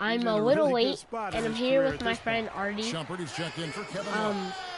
I'm a little late, and I'm here with my friend Artie. Shumpert, checked in for Kevin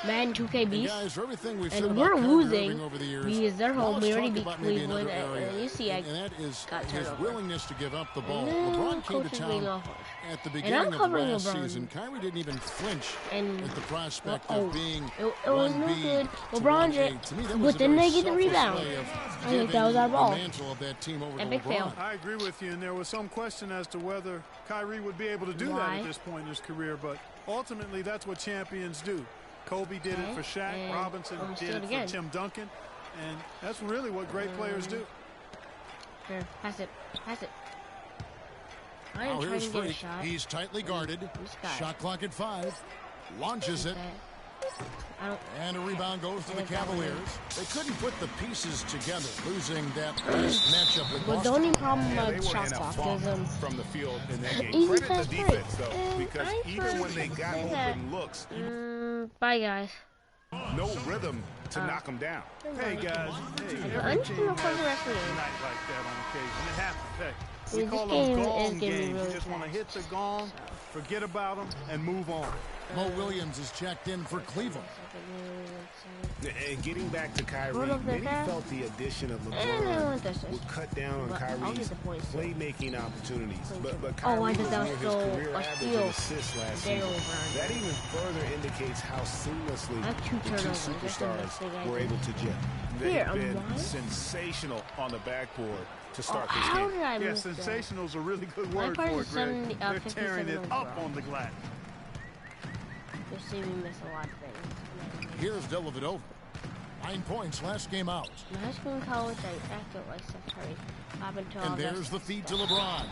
Madden 2K Beast, guys, for everything we've and we're losing because they're home. We already beat Cleveland, and you see I got his turnover. willingness to give up the ball. And LeBron came to coach is town being off. at the And beginning I'm of covering last LeBron. season. Kyrie didn't even flinch And at the prospect oh, of being it was no 1B good. to LeBron 1A. To me, that was but a then very they get the selfless rebound. way of I think that was giving our ball. the mantle of that team over to Epic LeBron. fail. I agree with you, and there was some question as to whether Kyrie would be able to do that at this point in his career, but ultimately that's what champions do. Kobe did it for Shaq, and Robinson did it for Tim Duncan, and that's really what great players do. Here, pass it. Pass it. I am Now trying here's to get a Freak. shot. He's tightly guarded. Guy. Shot clock at 5. Launches it. And a rebound goes to the Cavaliers. They couldn't put the pieces together, losing that last matchup with But the Boston. only problem Yeah, with they shot were in a clock funk is from the field in that game. easy Credit fast the break. defense though, because even when they got open looks, bye guys. no rhythm to knock them down. Hey guys, hey, I'm every just team gonna play has the a referee. night like that on occasion. It happens. Hey, we This call game them is gong getting games. really You just want to fast. hit the gong, forget about them, and move on. Mo Williams is checked in for Cleveland. And getting back to Kyrie, Roll up the many pass. felt the addition of I don't LeBron want this. would cut down on But I'll get Kyrie's the points. playmaking opportunities. But Oh, Kyrie I was thought that near was his still career a average steal. in assists last There season. over. That even further indicates how seamlessly I have 2 the two turnovers. That's the best superstars thing I were did. able to gel. They've Here, been why? Sensational on the backboard to start this How game. did I Yeah, miss that? sensational is a really good My word part for is it, Greg. 70, They're tearing it 57 up overall. on the glass. You see me miss a lot of things. Here's Dellavedova. 9 points last game out. In high school and college, I acted like Steph Curry. Up until And August. there's the feed to LeBron.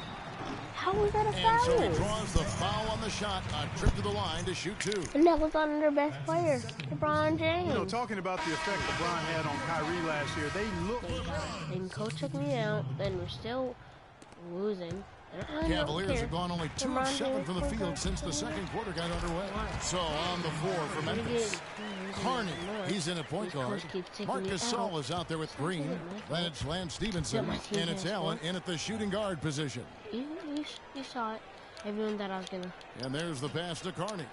How was that a And so he foul? draws the foul on the shot. A trip to the line to shoot 2. And that was on their best player, LeBron James. You know, talking about the effect LeBron had on Kyrie last year, they look. And coach took me out, and we're still losing. I don't Cavaliers care. have gone only 2 of LeBron 7 James from the point field guard. since the second quarter got underway. So on the floor for Memphis. Carney, he's in at point guard. Marcus Saul is out there with Green. Then it's Lance Stevenson, and it's Allen in at the shooting guard position. You saw it. Everyone that I was gonna. And there's the pass to Carney.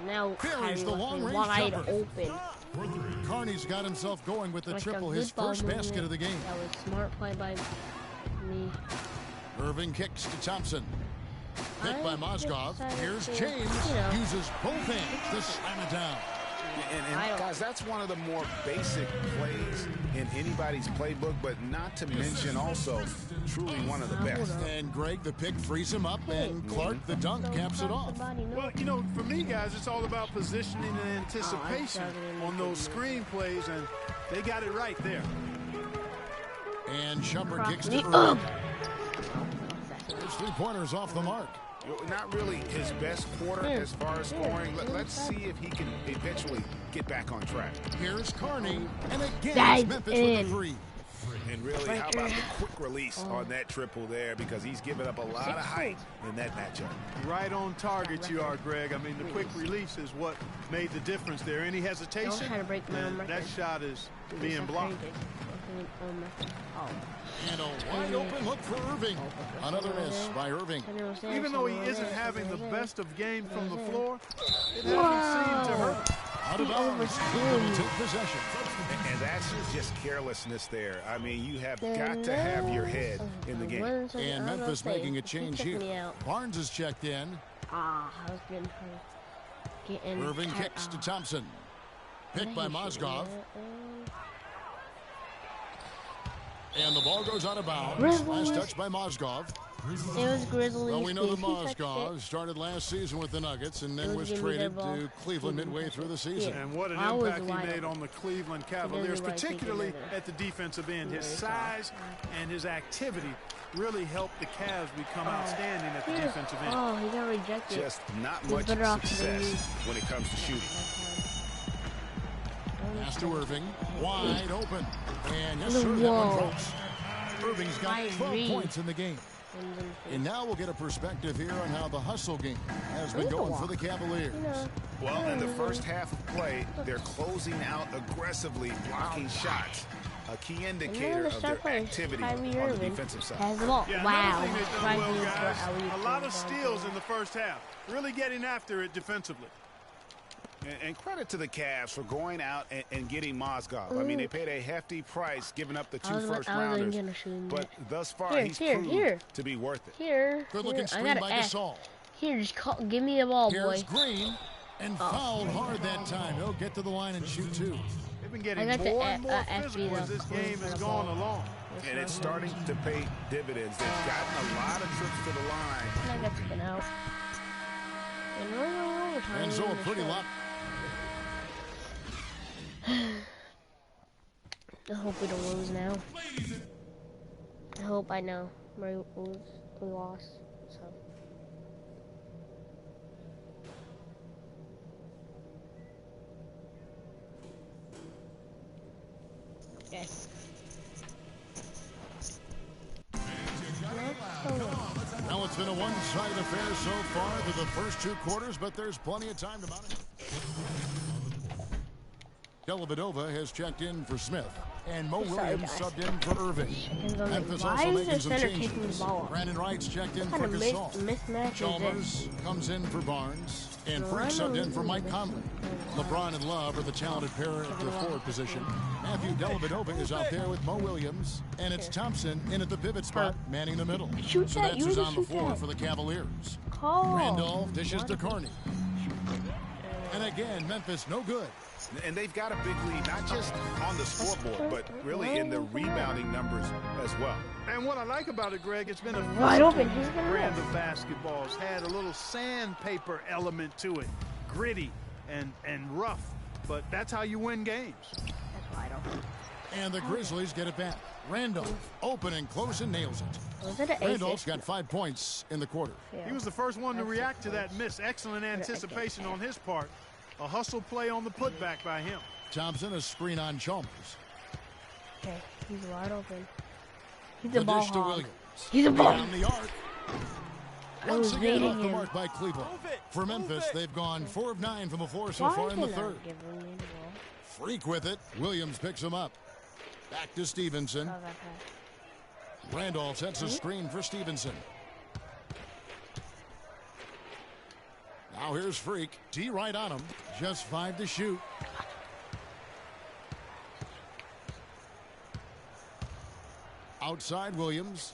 Now Carries Kyrie the left me long-range wide jumper. open. Carney's got himself going with the Like a triple, good his ball first basket movement. of the game. That was smart play by me. Irving kicks to Thompson. Hit by I Mozgov. decided Here's to, James. you know. Uses both hands to slam it down. And guys, that's one of the more basic plays in anybody's playbook, but not to mention also truly one of the best. And Greg, the pick, frees him up, and Clark, the dunk, caps it off. Well, you know, for me, guys, it's all about positioning and anticipation on those screen plays, and they got it right there. And Shumpert kicks to Properly. Irving. His 3-pointers off the mark. Not really his best quarter as far as scoring. Let's see if he can eventually get back on track. Here's Carney, and again That's it's Memphis with in. a free. And really, how about the quick release on that triple there? Because he's given up a lot of height in that matchup. Right on target you are, Greg. I mean, the quick release is what made the difference there. Any hesitation, try to break my own and that record. shot is being blocked. And a wide open look for Irving. Another miss by Irving. Even though he isn't having the best of games from the floor, it hasn't seemed to hurt him. Out of bounds. Cleveland will take possession. And that's just carelessness there. I mean, you have got to have your head in the game. And Memphis making a change here. Barnes is checked in. I was getting Irving kicks to Thompson. Picked by Mozgov. And the ball goes out of bounds. Last touch by Mozgov. It was Grizzlies. Well, we know that He touched Mozgov it. started last season with the Nuggets and then It was was gonna be their traded ball. to Cleveland midway through the season. And what an I was impact wide he made open. on the Cleveland Cavaliers, Exactly what I think particularly another. at the defensive end. His size and his activity really helped the Cavs become outstanding at the defensive end. Oh, he got rejected. Just not He's much better off than success me. when it comes to shooting. Pass to Irving. Wide open. And yes, sir, that Whoa. one drops. Irving's got 12 Kyrie. points in the game. And now we'll get a perspective here on how the hustle game has been going for the Cavaliers. Well, in the first half of play, they're closing out aggressively, blocking shots. a key indicator of their activity on the defensive side. Has the ball. Yeah, Wow. Well, guys, a lot of steals in the first half. Really getting after it defensively. And credit to the Cavs for going out and getting Mozgov. I mean, they paid a hefty price giving up the 2 first-rounders. But thus far, he's proved to be worth it. Good looking screen by Gasol. Here, just give me the ball, boy. Here's Green, and fouled hard that time. He'll get to the line and shoot 2. They've been getting more and more physical as this game has gone along. And it's starting to pay dividends. They've gotten a lot of trips to the line. I got taken out. And so a pretty lot. I hope we don't lose now. I hope I know we lost. So. Yes. Now it's been a one-sided affair so far through the first 2 quarters, but there's plenty of time to mount it. Dellavedova has checked in for Smith, and Mo Williams subbed in for Irving. Memphis also making some changes. Brandon Wright's checked in for Gasol. Chalmers comes in for Barnes, and Freak subbed in for Mike Conley. LeBron and Love are the talented pair at the forward position. Matthew Dellavedova is out there with Mo Williams, and it's Thompson in at the pivot spot, manning the middle. So that's who's on the floor for the Cavaliers. Randolph dishes to Carney. And again, Memphis no good. And they've got a big lead, not just on the scoreboard, but really in the rebounding numbers as well. And what I like about it, Greg, it's been a wide open brand of basketball. It's had a little sandpaper element to it, gritty and rough. But that's how you win games. That's wide open. And the Grizzlies get it back. Randolph open and close and nails it. Randolph's got 5 points in the quarter. Yeah. He was the first one to react to that miss. Excellent anticipation on his part. A hustle play on the putback by him. Thompson, a screen on Chalmers. Okay, he's wide open. He's a ball hog. Williams. He's a ball. On the arc. Once again off the mark by Cleveland. For Memphis, they've gone 4 of 9 from the floor so far in the third. Freak with it. Williams picks him up. Back to Stevenson. Randolph sets a screen for Stevenson. Now here's Freak. T right on him. Just 5 to shoot. Outside Williams.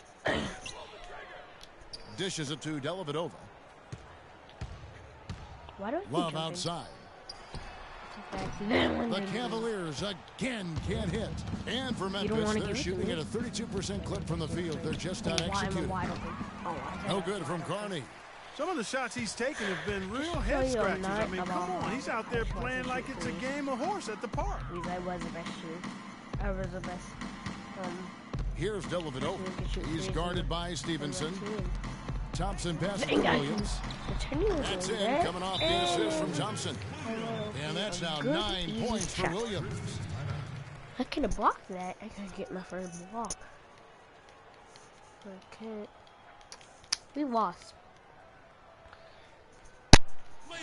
Dishes it to Dellavedova. Love outside. The Cavaliers again can't hit. And for Memphis, they're shooting at a 32% clip from the field. They're just not executing. No good from Carney. Some of the shots he's taken have been real head scratchers. I mean, come on. He's out there playing like it's a game of horse at the park. I was the best shooter. I was the best. Here's Dellavedova. He's guarded by Stevenson. Thompson passes to Williams. That's in, coming off the assist from Thompson. And that's now 9 points for Williams. I could have blocked that. I could get my first block. I can't. We lost. I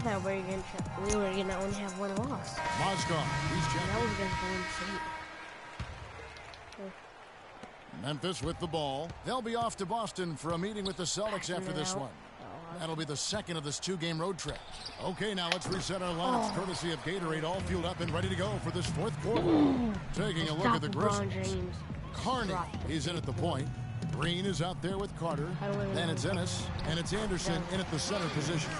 thought we were gonna only have one loss. Mozgov, he's checking. That was against Golden State. Memphis with the ball. They'll be off to Boston for a meeting with the Celtics after this one. That'll be the second of this 2-game road trip. Okay, now let's reset our lineups courtesy of Gatorade, all fueled up and ready to go for this 4th quarter. Taking a look at the Grizzlies. Carney, he's in at the point. Green is out there with Carter. Then it's Ennis, and it's Anderson in at the center position.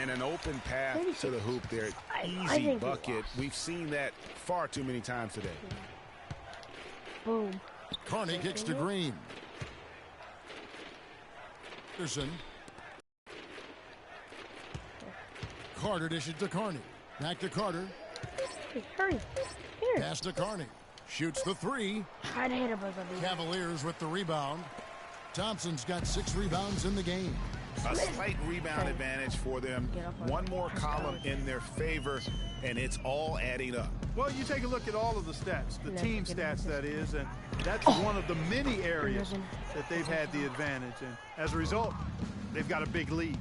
And an open path to the hoop there. Easy bucket. We've seen that far too many times today. Boom. Carney kicks to Green. Anderson. Carter dishes to Carney. Back to Carter. Hurry. Here. Pass to Carney. Shoots the 3. Try to hit him. Cavaliers with the rebound. Thompson's got 6 rebounds in the game. A slight rebound advantage for them. One more column in their favor, and it's all adding up. Well, you take a look at all of the stats, the team stats, that is, and that's one of the many areas that they've had the advantage. And as a result, they've got a big lead.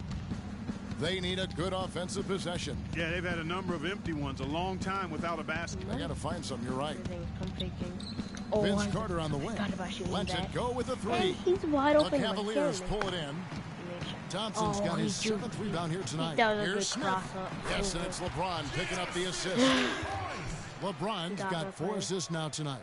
They need a good offensive possession. Yeah, they've had a number of empty ones, a long time without a basket. They got to find something. You're right. Oh, Vince Carter on the wing. Lets it go with a three. Hey, he's wide open. The Cavaliers pull it in. Thompson's got his 7th rebound here tonight. Here's Smith. Yes, and it's LeBron picking up the assist. LeBron's got 4 assists now tonight.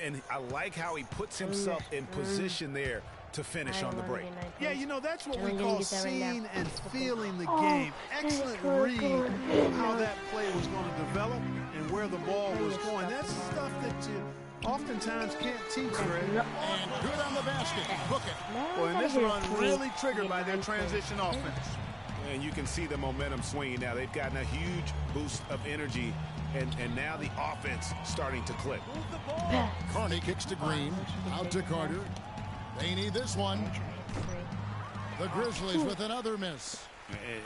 And I like how he puts himself in position there to finish on the break. Yeah, you know, that's what we call seeing and feeling the game. Excellent read of how that play was going to develop and where the ball was going. That's stuff that you oftentimes can't teach, Greg. And good on the basket. Book it. Well, and this run really triggered by their transition offense. And you can see the momentum swinging now. They've gotten a huge boost of energy, and now the offense starting to click. Carney kicks to Green. Out to Carter. They need this one. The Grizzlies with another miss.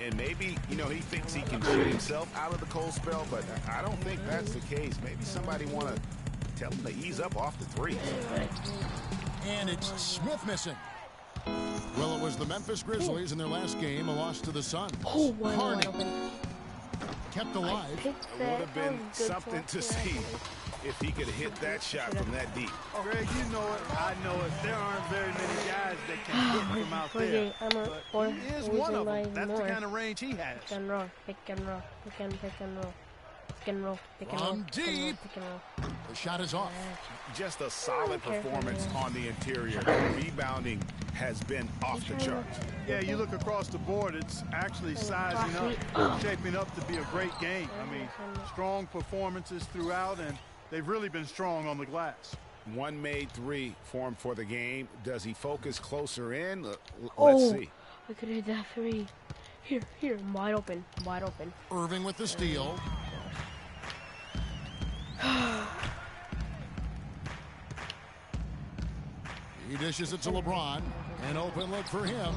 And maybe, you know, he thinks he can shoot himself out of the cold spell, but I don't think that's the case. Maybe somebody want to tell him to ease up off the three. And it's Smith missing. Well, it was the Memphis Grizzlies in their last game, a loss to the Suns. Carney kept alive. It would have been something to see if he could hit that shot from that deep. Greg, you know it, I know it. There aren't very many guys that can hit from out there. But he is one of them. That's the kind of range he has. Pick and roll, pick and roll, pick and roll. From deep. The shot is off. Just a solid performance on the interior. Rebounding has been off the charts. Yeah, you look across the board, it's actually sizing up, shaping up to be a great game. I mean, strong performances throughout, and they've really been strong on the glass. One made three formed for the game. Does he focus closer in? Let's see. I could hit that three. Here, I'm wide open, wide open. Irving with the steal. He dishes it to LeBron. An open look for him.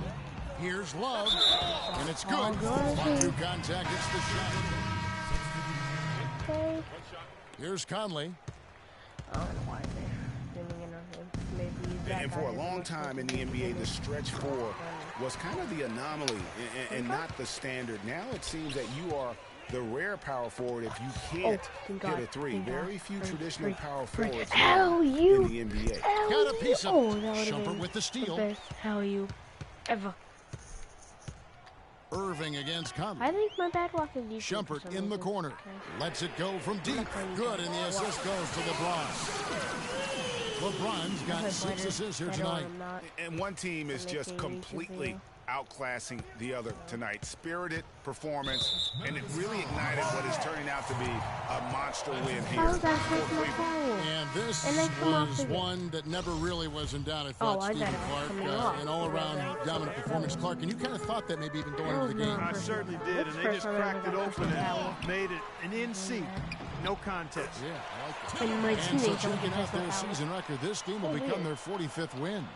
Here's Love. And it's good. On two contact, it's the shot. Okay. Here's Conley. I don't know why they're zooming in on him. Maybe and for a long time in the NBA, the stretch four was kind of the anomaly and not the standard. Now it seems that you are the rare power forward if you can't hit a three. Very few traditional power forwards in the NBA. Got a piece of Shumpert with the steal. The best you ever. Irving against Conley. I think my bad walk is decent. Shumpert in the corner. Lets it go from deep. Good, and the assist goes to LeBron. LeBron's got 6 assists here tonight. And one team is just completely outclassing the other tonight. Spirited performance, and it really ignited what is turning out to be a monster win here. And this was one that never really was in doubt. I thought Stephen Clark, an all-around dominant performance. Clark, and you kind of thought that maybe even going into the game. I certainly did, and they just cracked it open and made it an NC. No contest. Yeah, I like that. And so checking out their season record, this game will become their 45th win.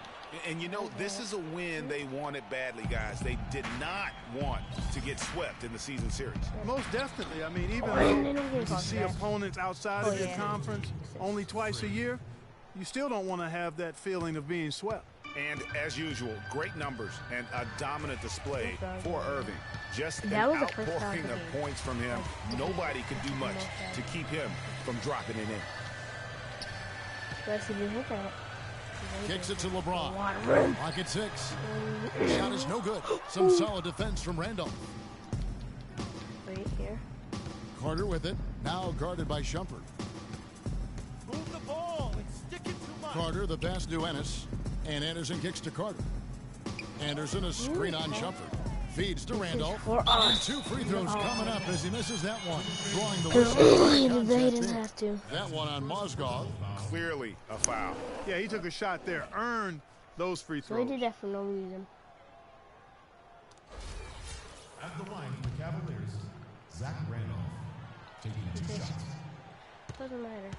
And you know, this is a win they wanted badly, guys. They did not want to get swept in the season series. Most definitely. I mean, even though you see opponents outside of your conference only twice a year, you still don't want to have that feeling of being swept. And as usual, great numbers and a dominant display for Irving. Just an outpouring of points from him. Nobody could do much to keep him from dropping it in. Kicks it to LeBron. Pocket 6. Shot is no good. Some solid defense from Randolph. Right here. Carter with it. Now guarded by Shumpert. Move the ball and stick it to Mike. Carter the pass to Ennis. And Anderson kicks to Carter. Anderson a screen on Shumpert. Feeds to Randolph. And 2 free throws coming up as he misses that one. Drawing the whistle. They didn't have to. That one on Mozgov. Clearly a foul. Yeah, he took a shot there, earned those free throws. They did that for no reason. At the line for the Cavaliers, Zach Randolph taking 2 shots. Doesn't matter.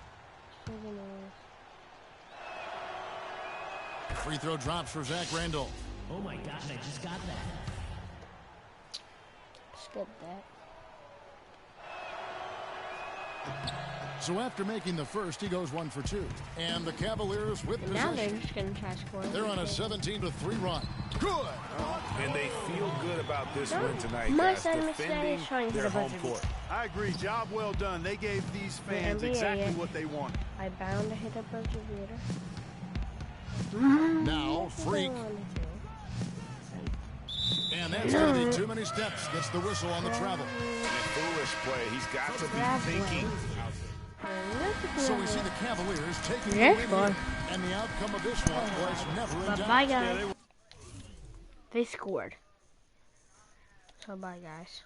Free throw drops for Zach Randolph. Oh my God, I just got that. Just got that. So after making the first, he goes 1 for 2. And the Cavaliers with Now they're possession. just going to try scoring. They're on a 17-3 run. Good. And they feel good about this win tonight, My guys, son Mr. defending is trying to their hit a home buzzer court. I agree. Job well done. They gave these fans NBA, exactly what they wanted. I bound to hit a buzzer beater. Now, Freak. And that's going to be too many steps. Gets the whistle on the travel. And a foolish play. He's got to be thinking. So we see the Cavaliers taking the Yes, lead boy. here. And the outcome of this one was never in doubt. Bye, guys. They scored. So, bye, guys.